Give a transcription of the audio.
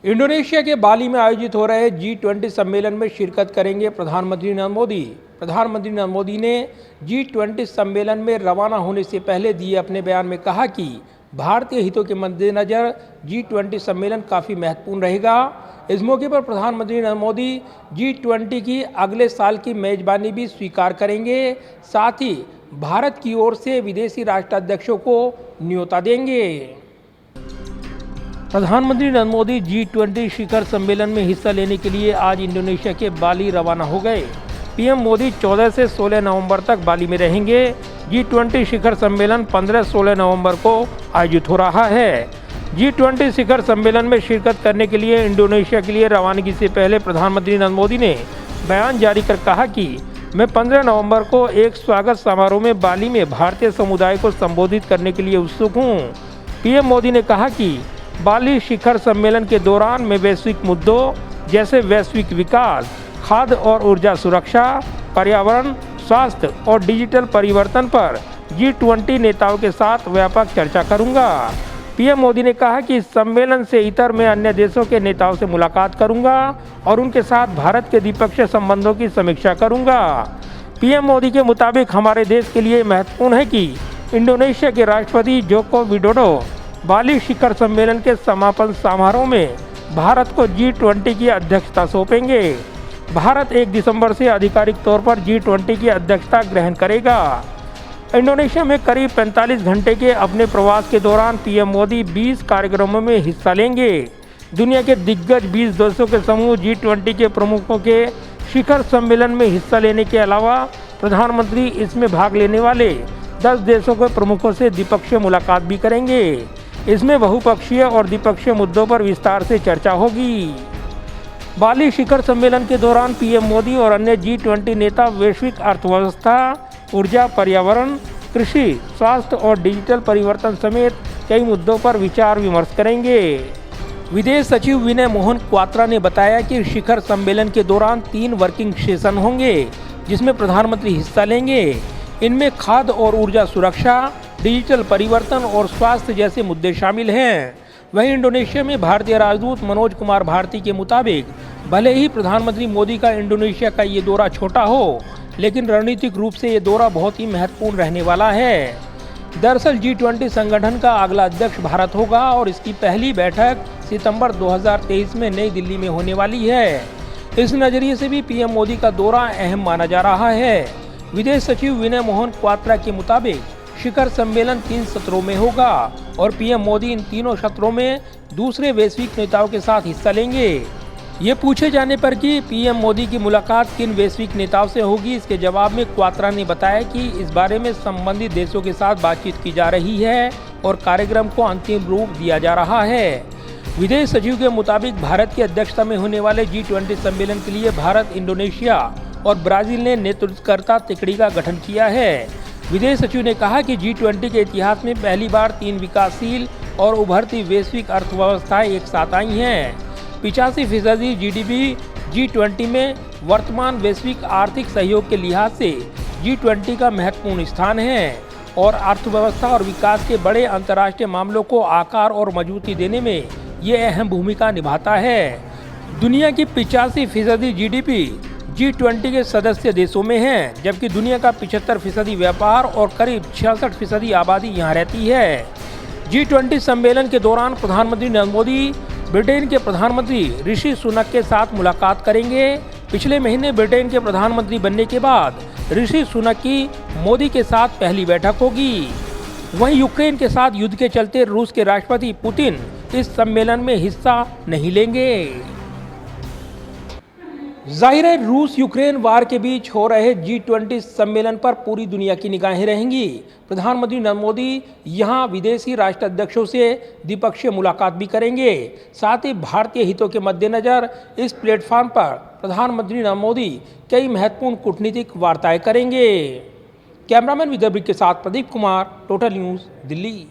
Indonesia के बाली में आयोजित हो रहे G20 सम्मेलन में शिरकत करेंगे प्रधानमंत्री नरेंद्र मोदी। प्रधानमंत्री नरेंद्र मोदी ने G20 सम्मेलन में रवाना होने से पहले दिए अपने बयान में कहा कि भारतीय हितों के मद्देनजर G20 सम्मेलन काफ़ी महत्वपूर्ण रहेगा। इस मौके पर प्रधानमंत्री नरेंद्र मोदी G20 की अगले साल की मेजबानी भी स्वीकार करेंगे। साथ ही भारत की ओर से विदेशी राष्ट्राध्यक्षों को न्योता देंगे। प्रधानमंत्री नरेंद्र मोदी G20 शिखर सम्मेलन में हिस्सा लेने के लिए आज इंडोनेशिया के बाली रवाना हो गए। पीएम मोदी 14 से 16 नवंबर तक बाली में रहेंगे। G20 शिखर सम्मेलन 15-16 नवंबर को आयोजित हो रहा है। G20 शिखर सम्मेलन में शिरकत करने के लिए इंडोनेशिया के लिए रवानगी से पहले प्रधानमंत्री नरेंद्र मोदी ने बयान जारी कर कहा कि मैं 15 नवंबर को एक स्वागत समारोह में बाली में भारतीय समुदाय को संबोधित करने के लिए उत्सुक हूँ। पीएम मोदी ने कहा कि बाली शिखर सम्मेलन के दौरान मैं वैश्विक मुद्दों जैसे वैश्विक विकास, खाद्य और ऊर्जा सुरक्षा, पर्यावरण, स्वास्थ्य और डिजिटल परिवर्तन पर G20 नेताओं के साथ व्यापक चर्चा करूंगा। पीएम मोदी ने कहा कि इस सम्मेलन से इतर मैं अन्य देशों के नेताओं से मुलाकात करूंगा और उनके साथ भारत के द्विपक्षीय संबंधों की समीक्षा करूंगा। पीएम मोदी के मुताबिक हमारे देश के लिए महत्वपूर्ण है कि इंडोनेशिया के राष्ट्रपति जोको विडोडो बाली शिखर सम्मेलन के समापन समारोह में भारत को G20 की अध्यक्षता सौंपेंगे। भारत 1 दिसंबर से आधिकारिक तौर पर G20 की अध्यक्षता ग्रहण करेगा। इंडोनेशिया में करीब 45 घंटे के अपने प्रवास के दौरान पीएम मोदी 20 कार्यक्रमों में हिस्सा लेंगे। दुनिया के दिग्गज 20 देशों के समूह G20 के प्रमुखों के शिखर सम्मेलन में हिस्सा लेने के अलावा प्रधानमंत्री इसमें भाग लेने वाले 10 देशों के प्रमुखों से द्विपक्षीय मुलाकात भी करेंगे। इसमें बहुपक्षीय और द्विपक्षीय मुद्दों पर विस्तार से चर्चा होगी। बाली शिखर सम्मेलन के दौरान पीएम मोदी और अन्य G20 नेता वैश्विक अर्थव्यवस्था, ऊर्जा, पर्यावरण, कृषि, स्वास्थ्य और डिजिटल परिवर्तन समेत कई मुद्दों पर विचार विमर्श करेंगे। विदेश सचिव विनय मोहन क्वात्रा ने बताया कि शिखर सम्मेलन के दौरान 3 वर्किंग सेशन होंगे जिसमें प्रधानमंत्री हिस्सा लेंगे। इनमें खाद्य और ऊर्जा सुरक्षा, डिजिटल परिवर्तन और स्वास्थ्य जैसे मुद्दे शामिल हैं। वहीं इंडोनेशिया में भारतीय राजदूत मनोज कुमार भारती के मुताबिक भले ही प्रधानमंत्री मोदी का इंडोनेशिया का ये दौरा छोटा हो, लेकिन रणनीतिक रूप से ये दौरा बहुत ही महत्वपूर्ण रहने वाला है। दरअसल G20 संगठन का अगला अध्यक्ष भारत होगा और इसकी पहली बैठक सितंबर 2023 में नई दिल्ली में होने वाली है। इस नज़रिए से भी पीएम मोदी का दौरा अहम माना जा रहा है। विदेश सचिव विनय मोहन क्वात्रा के मुताबिक शिखर सम्मेलन 3 सत्रों में होगा और पीएम मोदी इन तीनों सत्रों में दूसरे वैश्विक नेताओं के साथ हिस्सा लेंगे। ये पूछे जाने पर कि पीएम मोदी की मुलाकात किन वैश्विक नेताओं से होगी, इसके जवाब में क्वात्रा ने बताया कि इस बारे में संबंधित देशों के साथ बातचीत की जा रही है और कार्यक्रम को अंतिम रूप दिया जा रहा है। विदेश सचिव के मुताबिक भारत की अध्यक्षता में होने वाले G20 सम्मेलन के लिए भारत, इंडोनेशिया और ब्राजील ने नेतृत्वकर्ता तिकड़ी का गठन किया है। विदेश सचिव ने कहा कि G20 के इतिहास में पहली बार 3 विकासशील और उभरती वैश्विक अर्थव्यवस्थाएं एक साथ आई हैं। 85% GDP G20 में वर्तमान वैश्विक आर्थिक सहयोग के लिहाज से G20 का महत्वपूर्ण स्थान है और अर्थव्यवस्था और विकास के बड़े अंतर्राष्ट्रीय मामलों को आकार और मजबूती देने में ये अहम भूमिका निभाता है। दुनिया की 85% GDP G20 के सदस्य देशों में है, जबकि दुनिया का 75% व्यापार और करीब 66% आबादी यहाँ रहती है। G20 सम्मेलन के दौरान प्रधानमंत्री नरेंद्र मोदी ब्रिटेन के प्रधानमंत्री ऋषि सुनक के साथ मुलाकात करेंगे। पिछले महीने ब्रिटेन के प्रधानमंत्री बनने के बाद ऋषि सुनक की मोदी के साथ पहली बैठक होगी। वहीं यूक्रेन के साथ युद्ध के चलते रूस के राष्ट्रपति पुतिन इस सम्मेलन में हिस्सा नहीं लेंगे। जाहिर है रूस यूक्रेन वार के बीच हो रहे G20 सम्मेलन पर पूरी दुनिया की निगाहें रहेंगी। प्रधानमंत्री नरेंद्र मोदी यहां विदेशी राष्ट्राध्यक्षों से द्विपक्षीय मुलाकात भी करेंगे। साथ ही भारतीय हितों के मद्देनजर इस प्लेटफॉर्म पर प्रधानमंत्री नरेंद्र मोदी कई महत्वपूर्ण कूटनीतिक वार्ताएं करेंगे। कैमरामैन विदर्भ के साथ प्रदीप कुमार, टोटल न्यूज़, दिल्ली।